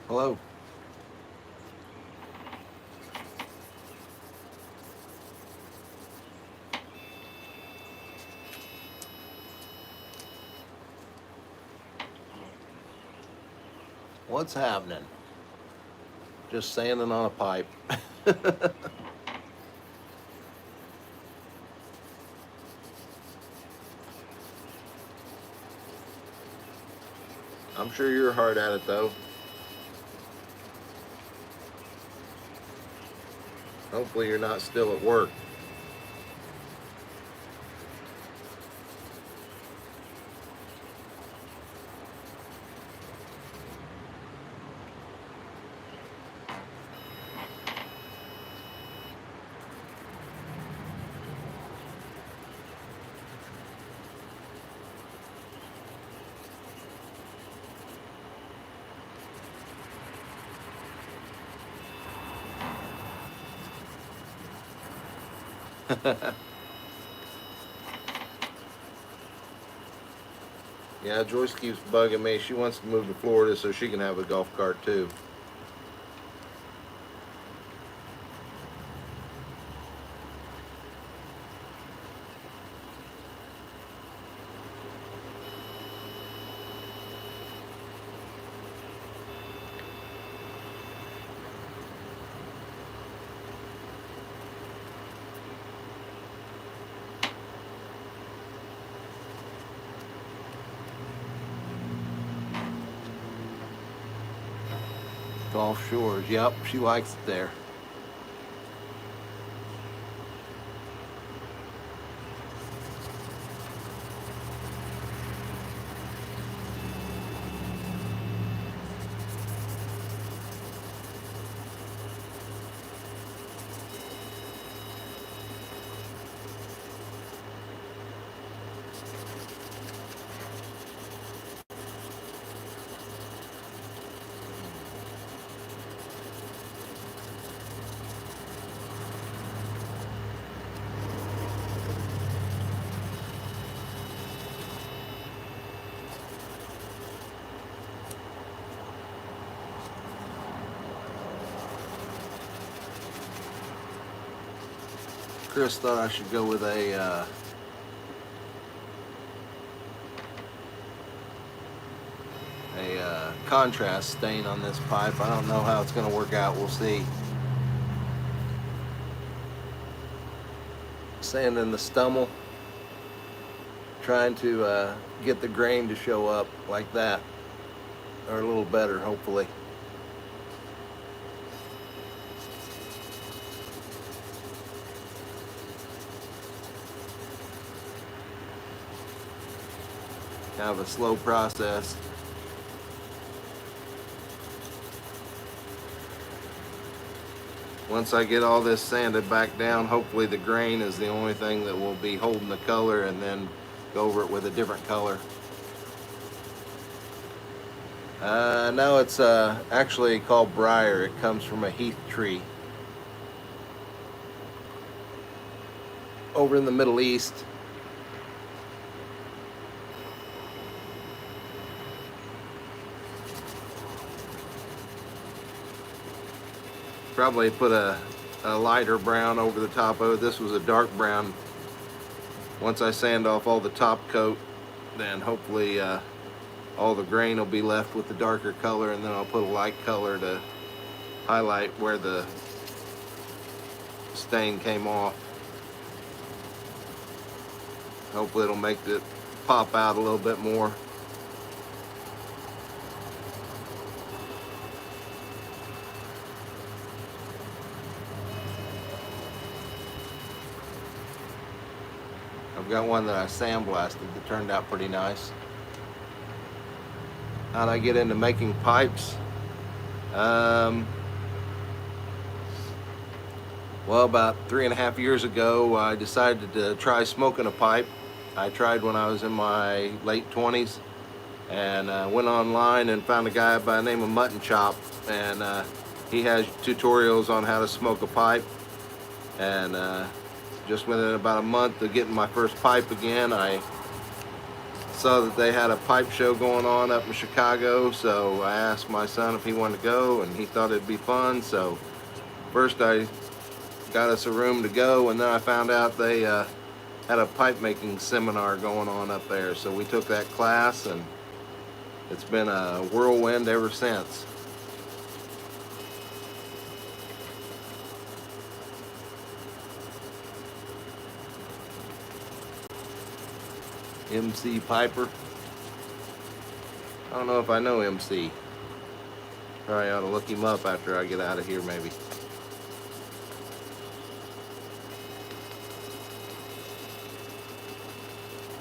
Hello. What's happening? Just sanding on a pipe. I'm sure you're hard at it though. Hopefully you're not still at work. Yeah, Joyce keeps bugging me. She wants to move to Florida so she can have a golf cart too. Gulf Shores. Yep, she likes it there. Chris thought I should go with a contrast stain on this pipe. I don't know how it's going to work out. We'll see. Sanding the stummel, trying to get the grain to show up like that, or a little better, hopefully. Kind of a slow process. Once I get all this sanded back down, hopefully the grain is the only thing that will be holding the color, and then go over it with a different color. No, it's actually called briar. It comes from a heath tree over in the Middle East. Probably put a lighter brown over the top of it. This was a dark brown. Once I sand off all the top coat, then hopefully all the grain will be left with the darker color, and then I'll put a light color to highlight where the stain came off. Hopefully it'll make it pop out a little bit more. I've got one that I sandblasted that turned out pretty nice. How'd I get into making pipes? Well, about 3.5 years ago, I decided to try smoking a pipe. I tried when I was in my late 20s, and went online and found a guy by the name of Mutton Chop, and he has tutorials on how to smoke a pipe. And just within about a month of getting my first pipe again, I saw that they had a pipe show going on up in Chicago, so I asked my son if he wanted to go, and he thought it'd be fun. So first I got us a room to go, and then I found out they had a pipe making seminar going on up there. So we took that class, and it's been a whirlwind ever since. MC Piper. I don't know if I know MC. Probably ought to look him up after I get out of here, maybe.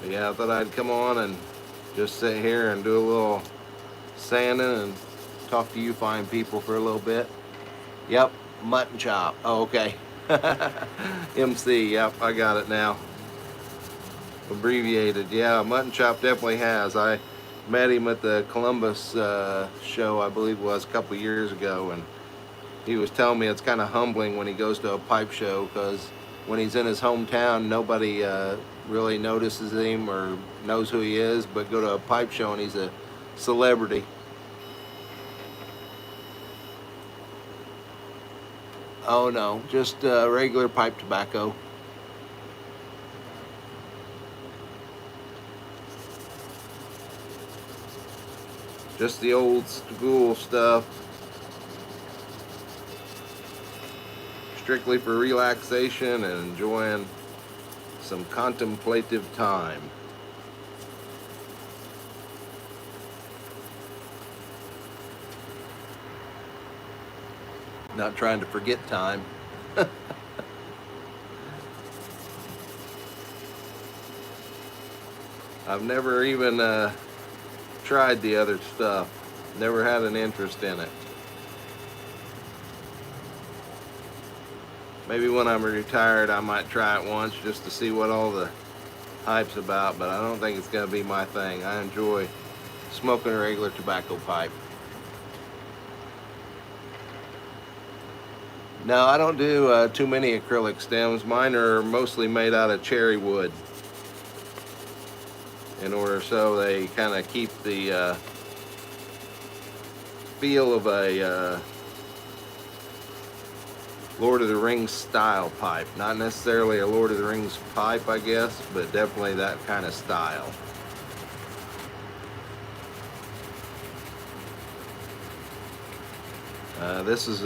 But yeah, I thought I'd come on and just sit here and do a little sanding and talk to you fine people for a little bit. Yep, mutton chop. Oh, okay. MC, yep, I got it now. Abbreviated. Yeah, mutton chop definitely has. I met him at the Columbus show, I believe it was, a couple years ago, and he was telling me it's kind of humbling when he goes to a pipe show, because when he's in his hometown, nobody really notices him or knows who he is, but go to a pipe show and he's a celebrity. Oh no, just regular pipe tobacco. Just the old school stuff. Strictly for relaxation and enjoying some contemplative time. Not trying to forget time. I've never even tried the other stuff. Never had an interest in it. Maybe when I'm retired I might try it once just to see what all the hype's about, but I don't think it's going to be my thing. I enjoy smoking a regular tobacco pipe. No, I don't do too many acrylic stems. Mine are mostly made out of cherry wood, in order so they kind of keep the feel of a Lord of the Rings style pipe. Not necessarily a Lord of the Rings pipe, I guess, but definitely that kind of style. This is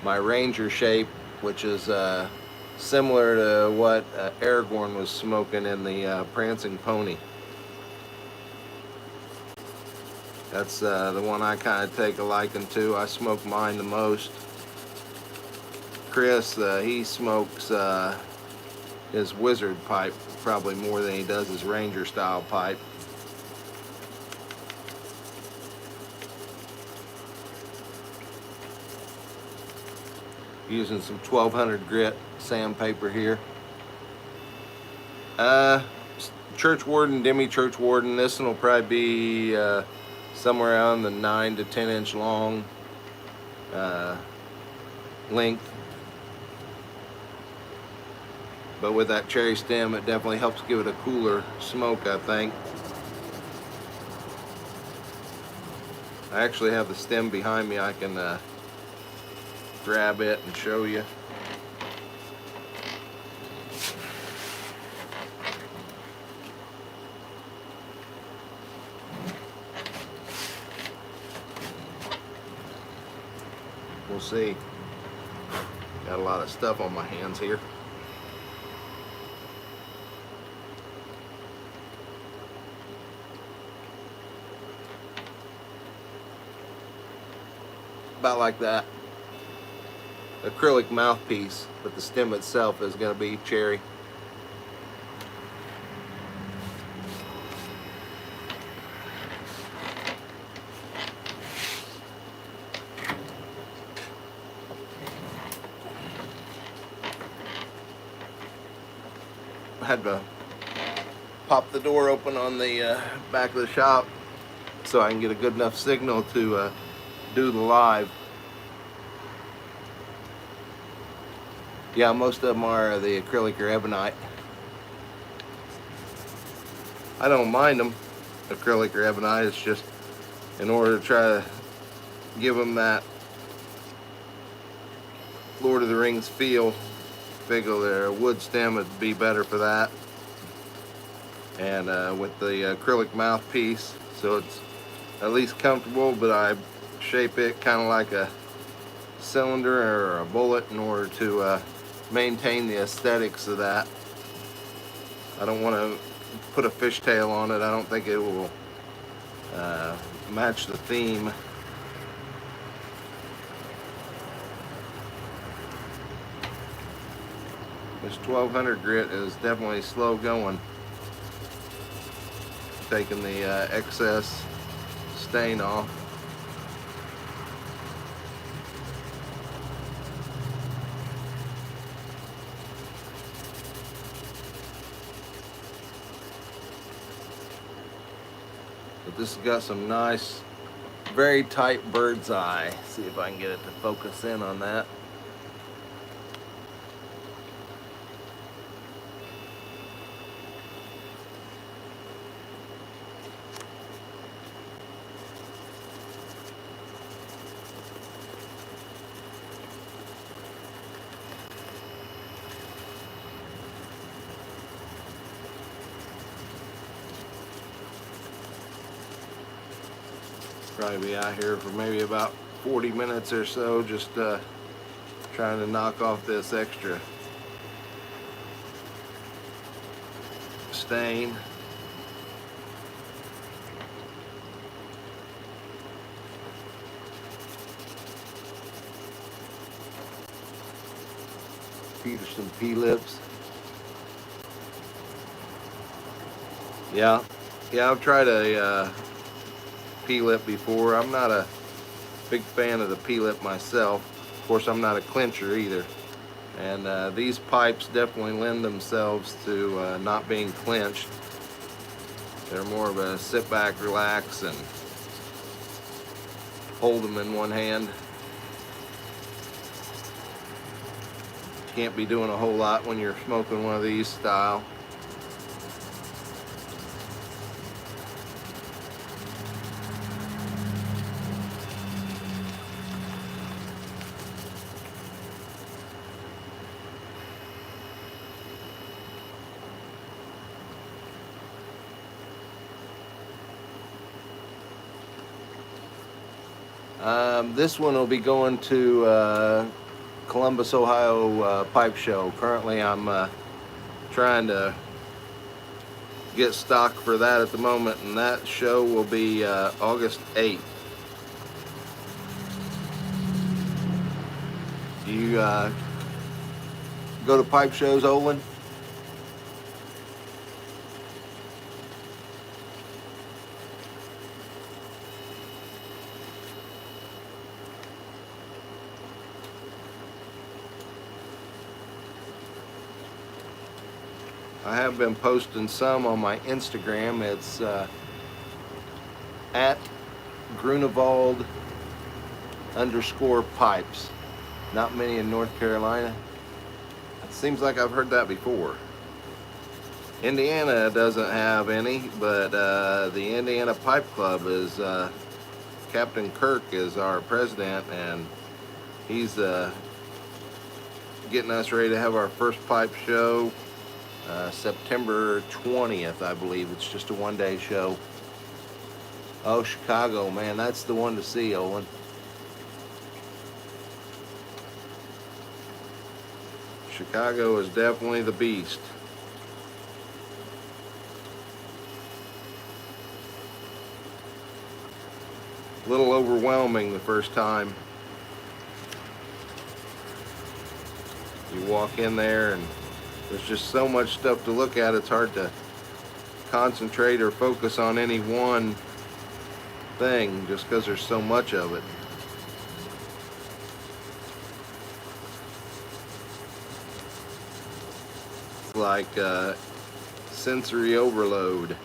my Ranger shape, which is similar to what Aragorn was smoking in the Prancing Pony. That's the one I kind of take a liking to. I smoke mine the most. Chris, he smokes his Wizard pipe probably more than he does his Ranger style pipe. Using some 1200 grit sandpaper here. Church Warden, Demi Church Warden. This one will probably be somewhere around the 9 to 10 inch long length. But with that cherry stem, it definitely helps give it a cooler smoke, I think. I actually have the stem behind me. I can grab it and show you. We'll see. Got a lot of stuff on my hands here. About like that. Acrylic mouthpiece, but the stem itself is going to be cherry. I had to pop the door open on the back of the shop so I can get a good enough signal to do the live. Yeah, most of them are the acrylic or ebonite. I don't mind them, acrylic or ebonite. It's just in order to try to give them that Lord of the Rings feel. Figure their wood stem would be better for that. And with the acrylic mouthpiece, so it's at least comfortable, but I shape it kind of like a cylinder or a bullet in order to maintain the aesthetics of that. I don't want to put a fishtail on it. I don't think it will match the theme. This 1200 grit is definitely slow going, taking the excess stain off. But this has got some nice, very tight bird's eye. See if I can get it to focus in on that. Probably be out here for maybe about 40 minutes or so, just trying to knock off this extra stain. Peterson P-lips. Yeah, I've tried a P-lip before. I'm not a big fan of the P-lip myself. Of course, I'm not a clincher either. And these pipes definitely lend themselves to not being clinched. They're more of a sit back, relax, and hold them in one hand. Can't be doing a whole lot when you're smoking one of these style. This one will be going to Columbus, Ohio pipe show. Currently I'm trying to get stock for that at the moment, and that show will be August 8th. Do you go to pipe shows, Olin? I have been posting some on my Instagram. It's at Grunewald _Pipes. Not many in North Carolina. It seems like I've heard that before. Indiana doesn't have any, but the Indiana Pipe Club is, Captain Kirk is our president, and he's getting us ready to have our first pipe show. September 20th, I believe. It's just a one-day show. Oh, Chicago, man, that's the one to see, Olin. Chicago is definitely the beast. A little overwhelming the first time. You walk in there and there's just so much stuff to look at, it's hard to concentrate or focus on any one thing just because there's so much of it. It's like sensory overload.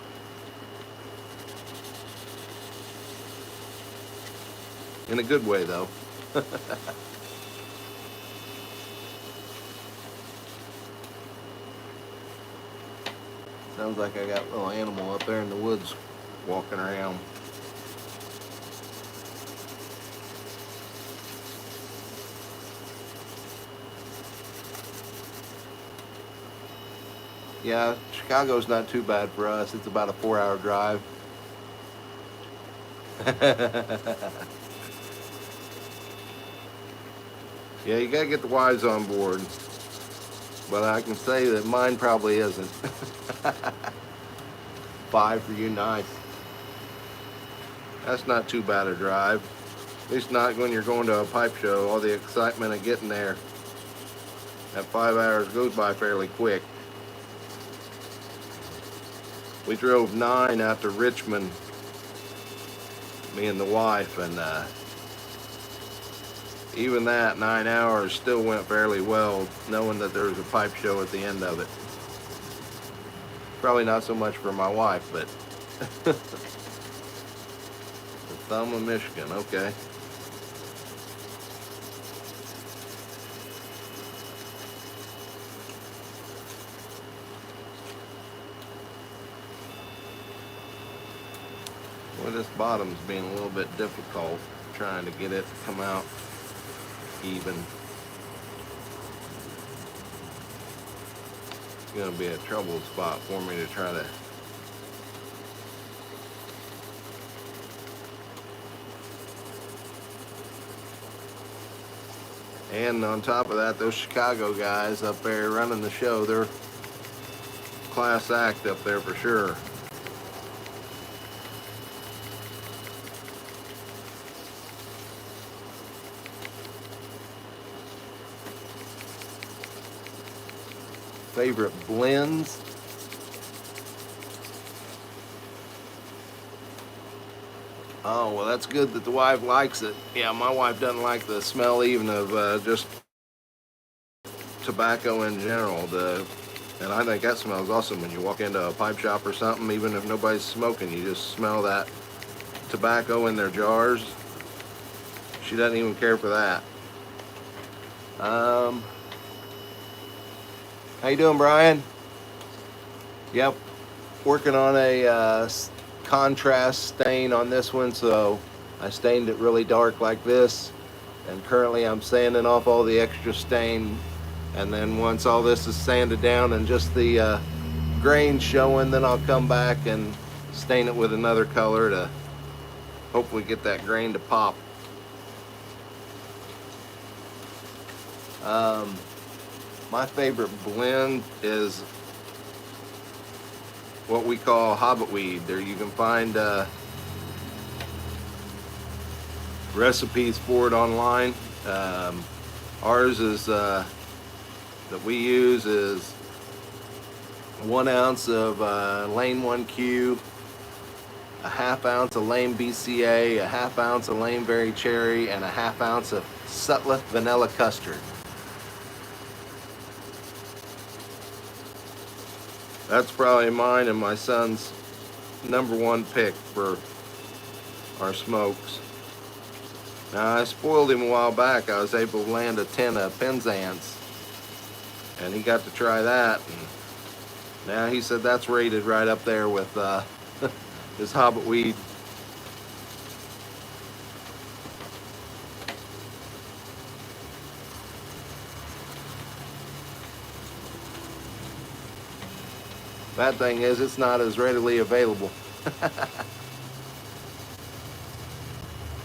In a good way, though. Sounds like I got a little animal up there in the woods walking around. Yeah, Chicago's not too bad for us. It's about a 4-hour drive. Yeah, you gotta get the wives on board. But I can say that mine probably isn't. 5 for you, nice. That's not too bad a drive. At least not when you're going to a pipe show. All the excitement of getting there. That 5 hours goes by fairly quick. We drove 9 out to Richmond, me and the wife, and even that 9 hours still went fairly well, knowing that there was a pipe show at the end of it. Probably not so much for my wife, but the thumb of Michigan, okay. Well, this bottom's being a little bit difficult, trying to get it to come out even. It's going to be a trouble spot for me to try to and on top of that, those Chicago guys up there running the show, they're class act up there for sure. Favorite blends? Oh, well, that's good that the wife likes it. Yeah, my wife doesn't like the smell even of just tobacco in general. And I think that smells awesome when you walk into a pipe shop or something, even if nobody's smoking, you just smell that tobacco in their jars. She doesn't even care for that. How you doing, Brian? Yep, working on a contrast stain on this one, so I stained it really dark like this, and currently I'm sanding off all the extra stain, and then once all this is sanded down and just the grain showing, then I'll come back and stain it with another color to hopefully get that grain to pop. My favorite blend is what we call hobbit weed. There you can find recipes for it online. Ours is that we use is 1 ounce of Lane 1Q, a ½ ounce of Lane BCA, a ½ ounce of Lane Berry Cherry, and a ½ ounce of Sutliff Vanilla Custard. That's probably mine and my son's #1 pick for our smokes. Now, I spoiled him a while back. I was able to land a tin of Penzance, and he got to try that. And now he said that's rated right up there with his hobbit weed. Bad thing is it's not as readily available.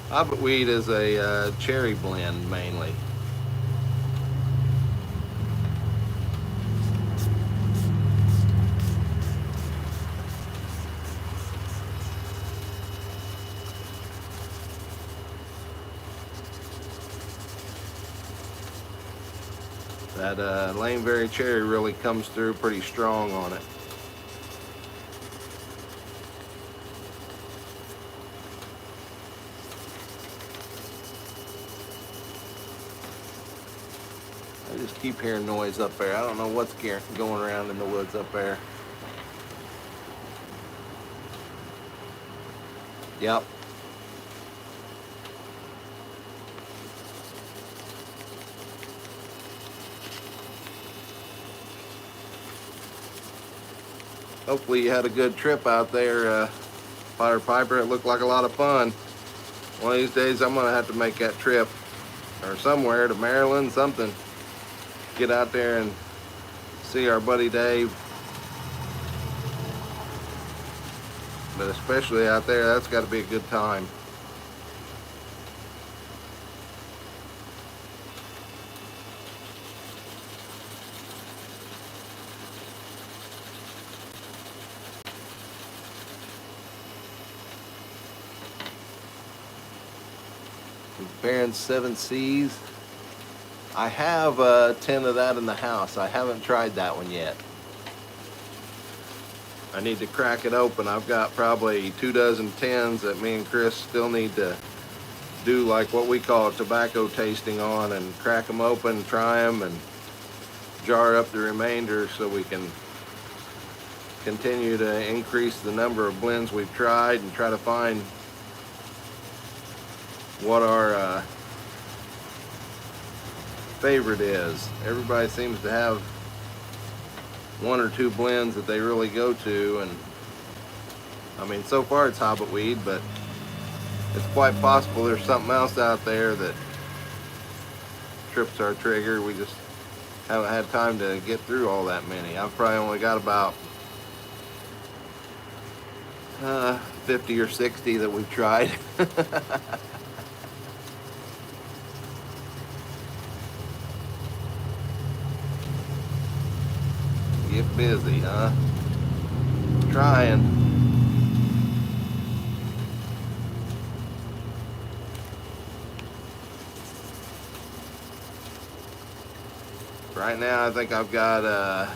Hobbit weed is a cherry blend mainly. That Lane Berry Cherry really comes through pretty strong on it. I just keep hearing noise up there. I don't know what's going around in the woods up there. Yep. hopefully you had a good trip out there, Potter Piper. It looked like a lot of fun. One of these days I'm gonna have to make that trip, or somewhere to Maryland, something. Get out there and see our buddy Dave. But especially out there, that's got to be a good time. Comparing 7Cs. I have 10 of that in the house. I haven't tried that one yet. I need to crack it open. I've got probably 2 dozen 10s that me and Chris still need to do like what we call tobacco tasting on, and crack them open, try them, and jar up the remainder so we can continue to increase the number of blends we've tried and try to find what our favorite is. Everybody seems to have 1 or 2 blends that they really go to, and I mean, so far it's Hobbit Weed, but it's quite possible there's something else out there that trips our trigger. We just haven't had time to get through all that many. I've probably only got about 50 or 60 that we've tried. Get busy, huh? Trying. Right now I think I've got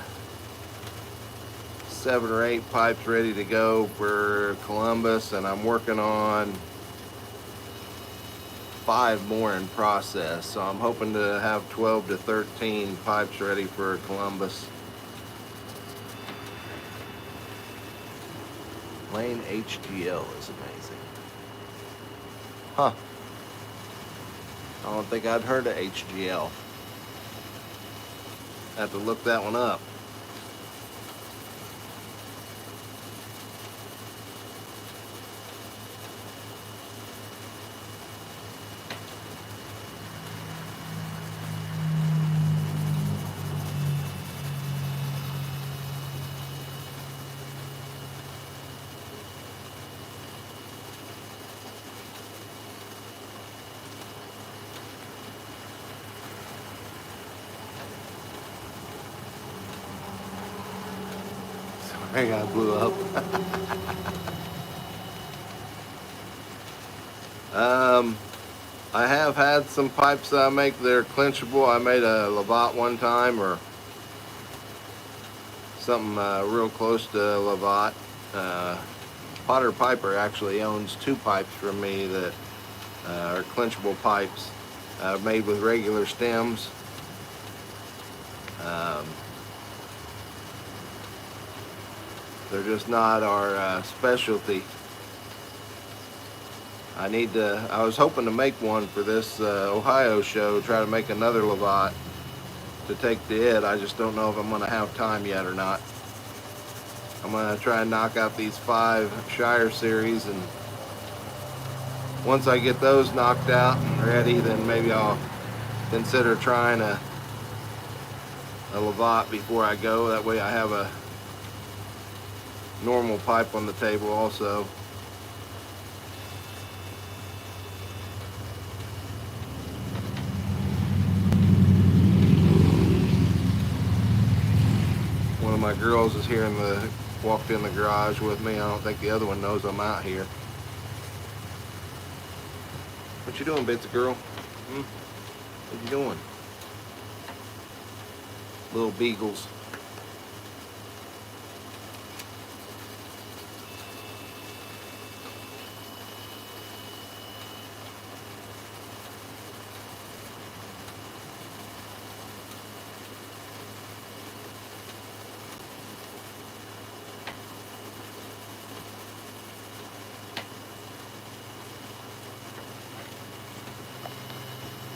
7 or 8 pipes ready to go for Columbus, and I'm working on 5 more in process, so I'm hoping to have 12 to 13 pipes ready for Columbus. Lane HGL is amazing. Huh. I don't think I'd heard of HGL. Have to look that one up. I got blew up. I have had some pipes that I make that are clinchable. I made a Lavat one time, or something real close to Lavat. Potter Piper actually owns 2 pipes from me that are clinchable pipes made with regular stems. They're just not our specialty. I was hoping to make one for this Ohio show, try to make another Lavat to take to it. I just don't know if I'm going to have time yet or not. I'm going to try and knock out these 5 Shire series, and once I get those knocked out and ready, then maybe I'll consider trying a Lavat before I go. That way I have a normal pipe on the table also. One of my girls is here walked in the garage with me. I don't think the other one knows I'm out here. What you doing, Bitsy girl? What you doing? Little beagles.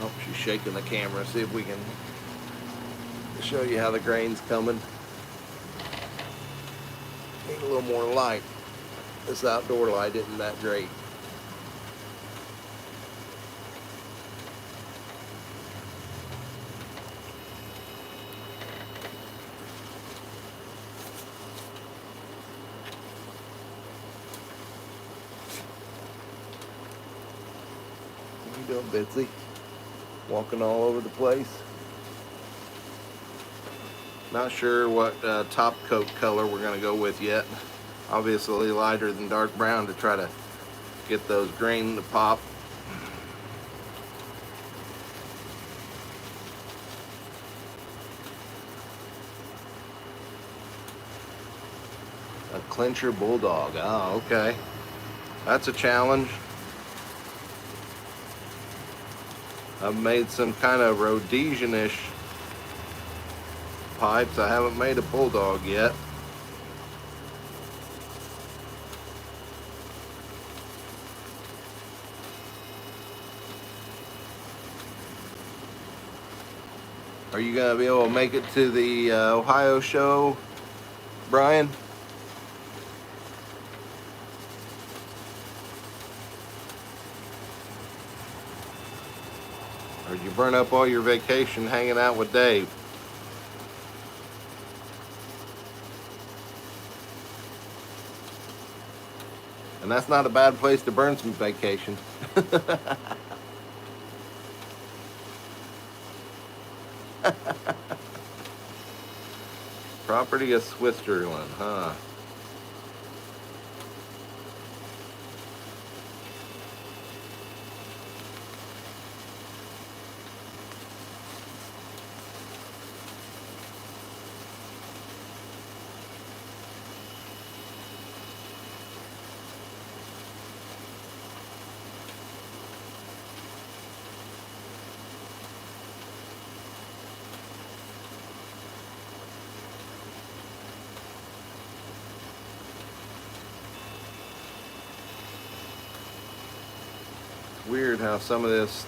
Oh, she's shaking the camera. See if we can show you how the grain's coming. Need a little more light. This outdoor light isn't that great. What you doing, Bitsy? Walking all over the place. Not sure what top coat color we're going to go with yet. Obviously lighter than dark brown to try to get those grain to pop. A clincher bulldog. Oh, okay. That's a challenge. I've made some kind of Rhodesian-ish pipes. I haven't made a bulldog yet. Are you gonna be able to make it to the Ohio show, Brian? Or did you burn up all your vacation hanging out with Dave? And that's not a bad place to burn some vacation. Property of Switzerland, huh? Weird how some of this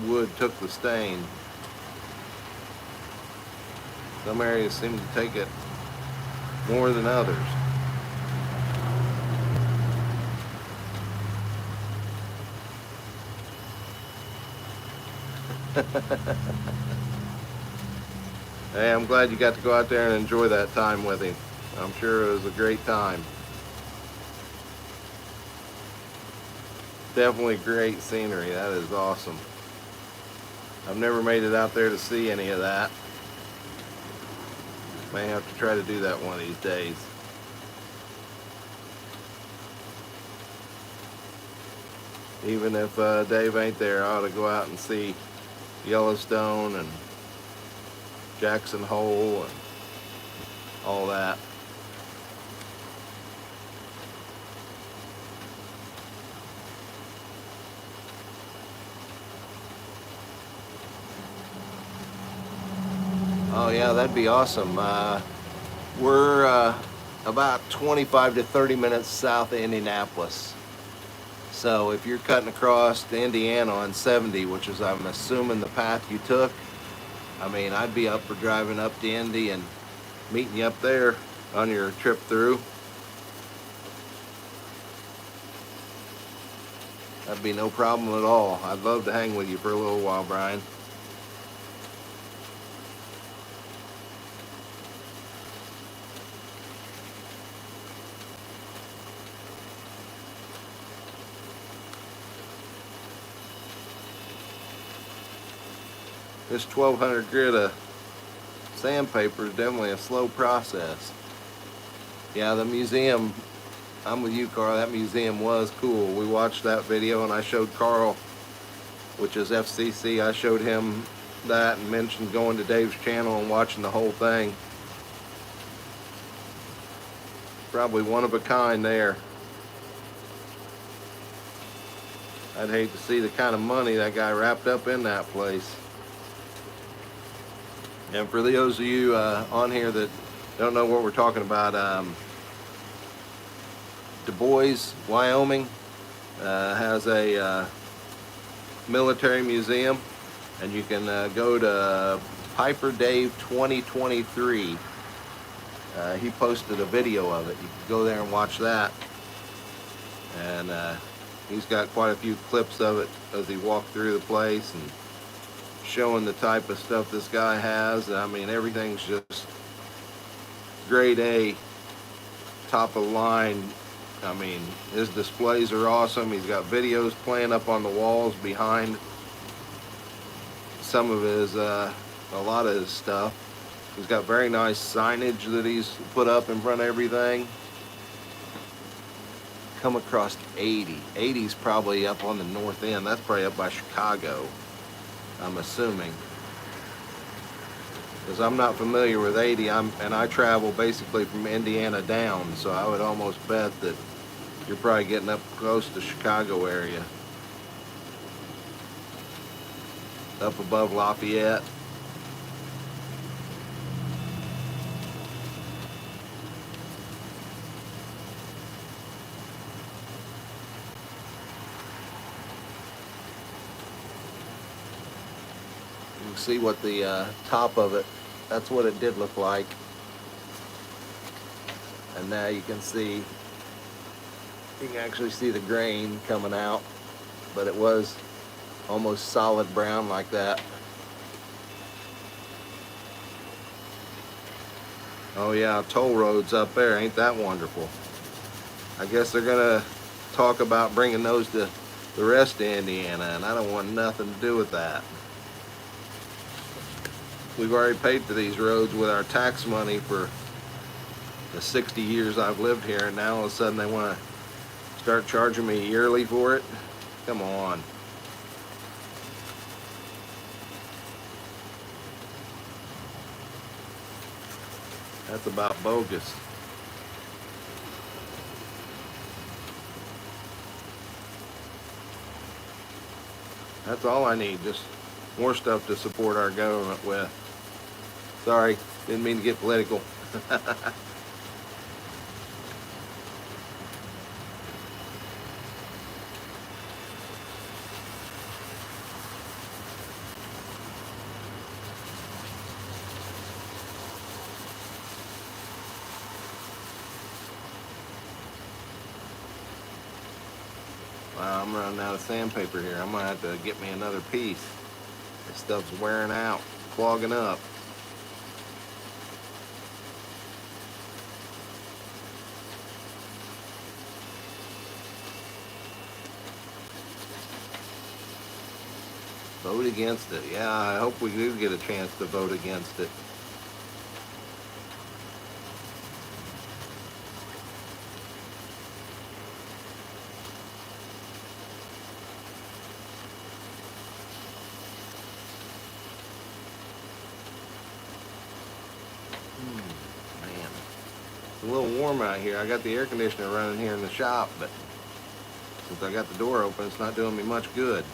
wood took the stain. Some areas seem to take it more than others. Hey, I'm glad you got to go out there and enjoy that time with him. I'm sure it was a great time. Definitely great scenery. That is awesome. I've never made it out there to see any of that. May have to try to do that one of these days. Even if Dave ain't there, I ought to go out and see Yellowstone and Jackson Hole and all that. Oh yeah, that'd be awesome. We're about 25 to 30 minutes south of Indianapolis. So if you're cutting across to Indiana on 70, which is I'm assuming the path you took, I mean, I'd be up for driving up to Indy and meeting you up there on your trip through. That'd be no problem at all. I'd love to hang with you for a little while, Brian. This 1200 grit of sandpaper is definitely a slow process. Yeah, the museum, I'm with you, Carl, that museum was cool. We watched that video and I showed Carl, which is FCC, I showed him that and mentioned going to Dave's channel and watching the whole thing. Probably one of a kind there. I'd hate to see the kind of money that guy wrapped up in that place. And for those of you on here that don't know what we're talking about, Du Bois, Wyoming has a military museum, and you can go to Piper Dave 2023 He posted a video of it. You can go there and watch that. And he's got quite a few clips of it as he walked through the place and showing the type of stuff this guy has. I mean, everything's just grade A, top of the line. I mean, his displays are awesome. He's got videos playing up on the walls behind some of his, a lot of his stuff. He's got very nice signage that he's put up in front of everything. Come across 80. 80's probably up on the north end. That's probably up by Chicago, I'm assuming. Because I'm not familiar with 80, and I travel basically from Indiana down, so I would almost bet that you're probably getting up close to Chicago area. Up above Lafayette. You can see what the top of it, that's what it did look like. And now you can actually see the grain coming out, but it was almost solid brown like that. Oh yeah, toll roads up there, ain't that wonderful? I guess they're gonna talk about bringing those to the rest of Indiana, and I don't want nothing to do with that. We've already paid for these roads with our tax money for the 60 years I've lived here, and now all of a sudden they want to start charging me yearly for it? Come on. That's about bogus. That's all I need, just more stuff to support our government with. Sorry, didn't mean to get political. Wow, I'm running out of sandpaper here. I'm gonna have to get me another piece. This stuff's wearing out, clogging up. Vote against it. Yeah, I hope we do get a chance to vote against it. Man, it's a little warm out here. I got the air conditioner running here in the shop, but since I got the door open, it's not doing me much good.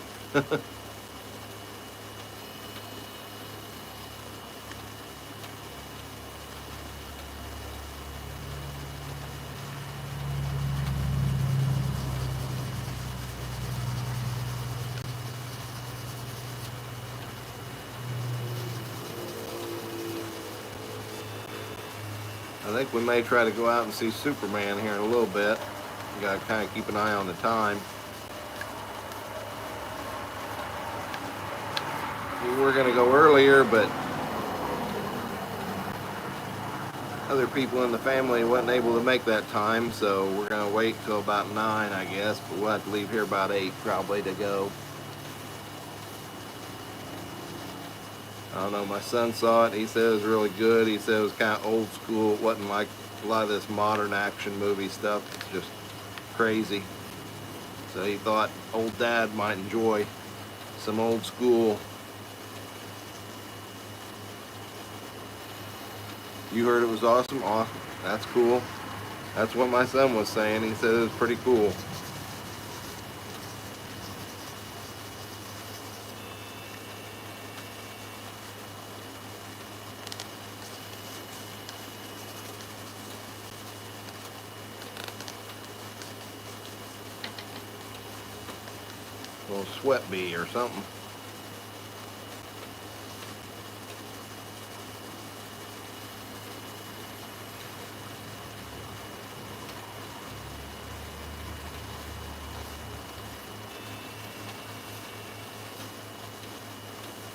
I think we may try to go out and see Superman here in a little bit. We gotta kind of keep an eye on the time. We were gonna go earlier, but other people in the family wasn't able to make that time, so we're gonna wait till about 9, I guess. But we'll have to leave here about 8 probably to go. I don't know, my son saw it. He said it was really good. He said it was kind of old school. It wasn't like a lot of this modern action movie stuff. It's just crazy. So he thought old dad might enjoy some old school. You heard it was awesome? Awesome. That's cool. That's what my son was saying. He said it was pretty cool. A little sweat bee or something.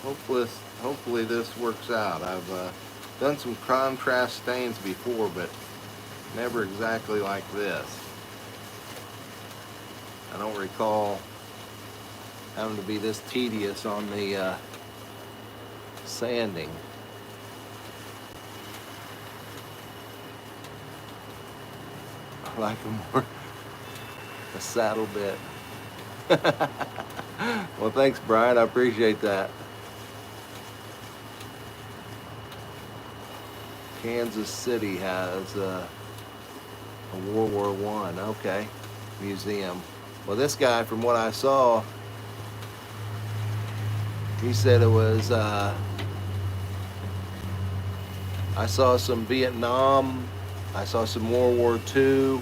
Hopefully this works out. I've done some contrast stains before, but never exactly like this. I don't recall having to be this tedious on the sanding. I like them more a saddle bit. Well, thanks, Brian. I appreciate that. Kansas City has a World War I, okay, museum. Well, this guy, from what I saw, he said it was, I saw some Vietnam, I saw some World War II.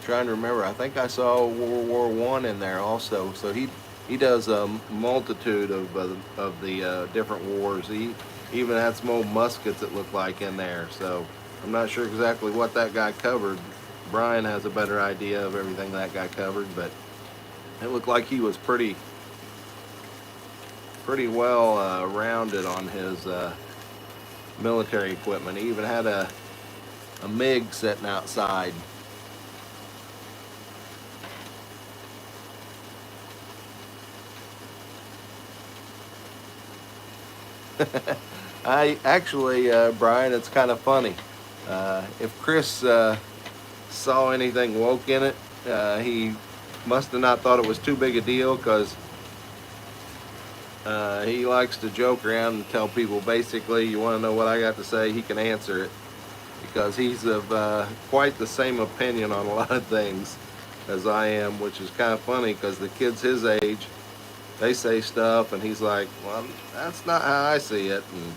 Trying to remember, I think I saw World War I in there also. So he does a multitude of the different wars. He even had some old muskets that look like in there. So I'm not sure exactly what that guy covered. Brian has a better idea of everything that guy covered, but it looked like he was pretty well rounded on his military equipment. He even had a MiG sitting outside. I actually, Brian, it's kind of funny. If Chris saw anything woke in it, he must have not thought it was too big a deal, because he likes to joke around and tell people, basically, you want to know what I got to say, he can answer it, because he's of quite the same opinion on a lot of things as I am, which is kind of funny, because the kids his age, they say stuff and he's like, well, that's not how I see it. And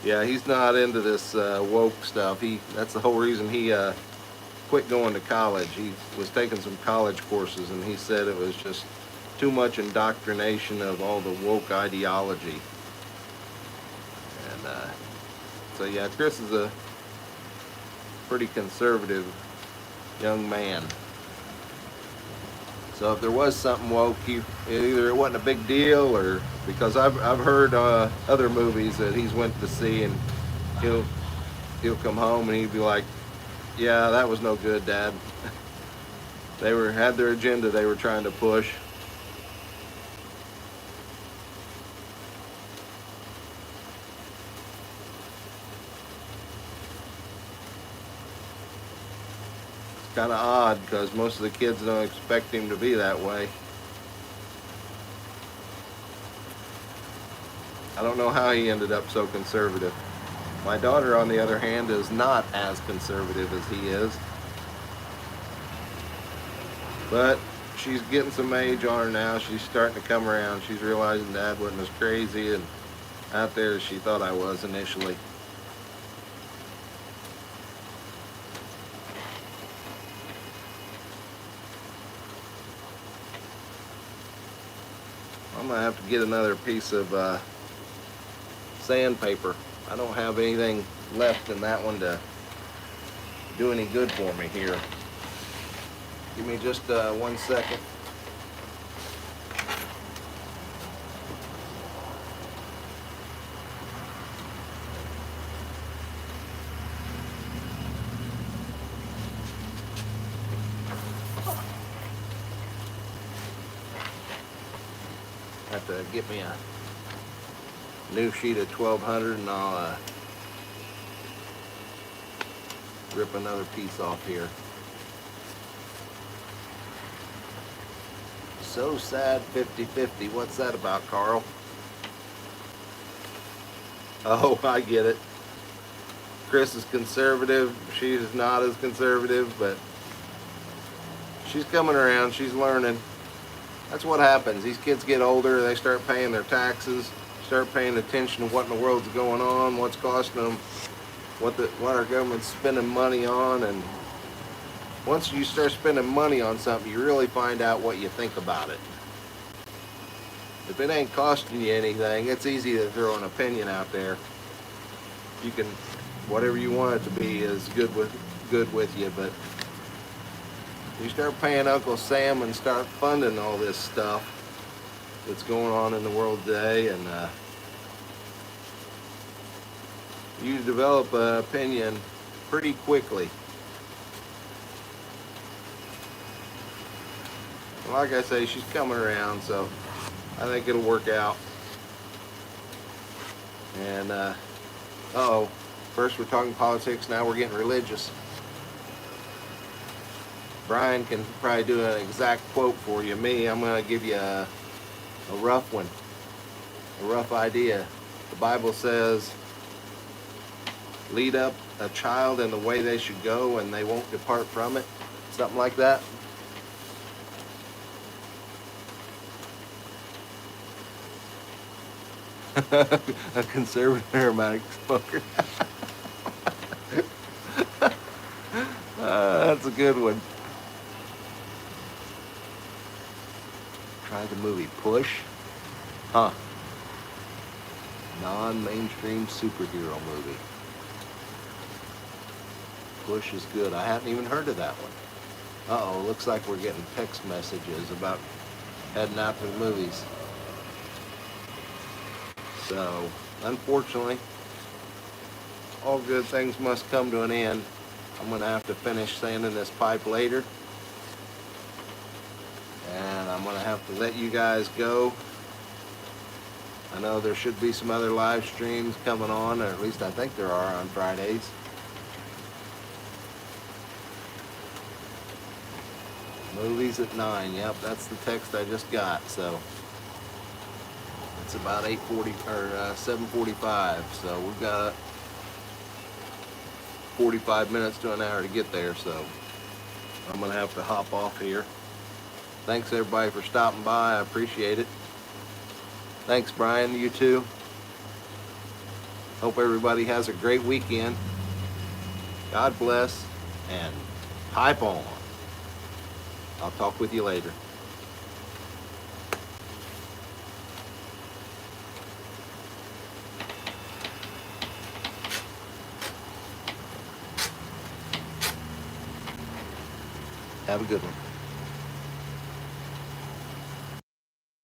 yeah, he's not into this woke stuff. That's the whole reason he quit going to college. He was taking some college courses, and he said it was just too much indoctrination of all the woke ideology. And so yeah, Chris is a pretty conservative young man. So if there was something woke, either it wasn't a big deal, or because I've heard other movies that he's went to see, and he'll come home and he'd be like, yeah, that was no good, Dad. They had their agenda they were trying to push. Kind of odd, because most of the kids don't expect him to be that way. I don't know how he ended up so conservative. My daughter, on the other hand, is not as conservative as he is. But she's getting some age on her now. She's starting to come around. She's realizing Dad wasn't as crazy and out there as she thought I was initially. I'm gonna have to get another piece of sandpaper. I don't have anything left in that one to do any good for me here. Give me just 1 second. Have to get me a new sheet of 1200, and I'll rip another piece off here. So sad 50-50. What's that about, Carl? Oh, I get it. Chris is conservative. She's not as conservative, but she's coming around. She's learning. That's what happens. These kids get older, they start paying their taxes, start paying attention to what in the world's going on, what's costing them, what our government's spending money on. And once you start spending money on something, you really find out what you think about it. If it ain't costing you anything, it's easy to throw an opinion out there. You can, whatever you want it to be is good with you, but you start paying Uncle Sam and start funding all this stuff, that's going on in the world today, and you develop an opinion pretty quickly. Like I say, she's coming around, so I think it'll work out. And uh-oh, first we're talking politics, now we're getting religious. Brian can probably do an exact quote for you. Me, I'm going to give you a rough one, a rough idea. The Bible says, lead up a child in the way they should go and they won't depart from it. Something like that. A conservative aromatic smoker. That's a good one. Try the movie Push. Huh. Non-mainstream superhero movie. Push is good. I haven't even heard of that one. Uh-oh, looks like we're getting text messages about heading out to the movies. So, unfortunately, all good things must come to an end. I'm going to have to finish sanding this pipe later. And I'm going to have to let you guys go. I know there should be some other live streams coming on, or at least I think there are on Fridays. Movies at 9. Yep, that's the text I just got. So it's about 8:40 or 7:45. So we've got 45 minutes to an hour to get there. So I'm gonna have to hop off here. Thanks everybody for stopping by. I appreciate it. Thanks, Brian. You too. Hope everybody has a great weekend. God bless and pipe on. I'll talk with you later. Have a good one.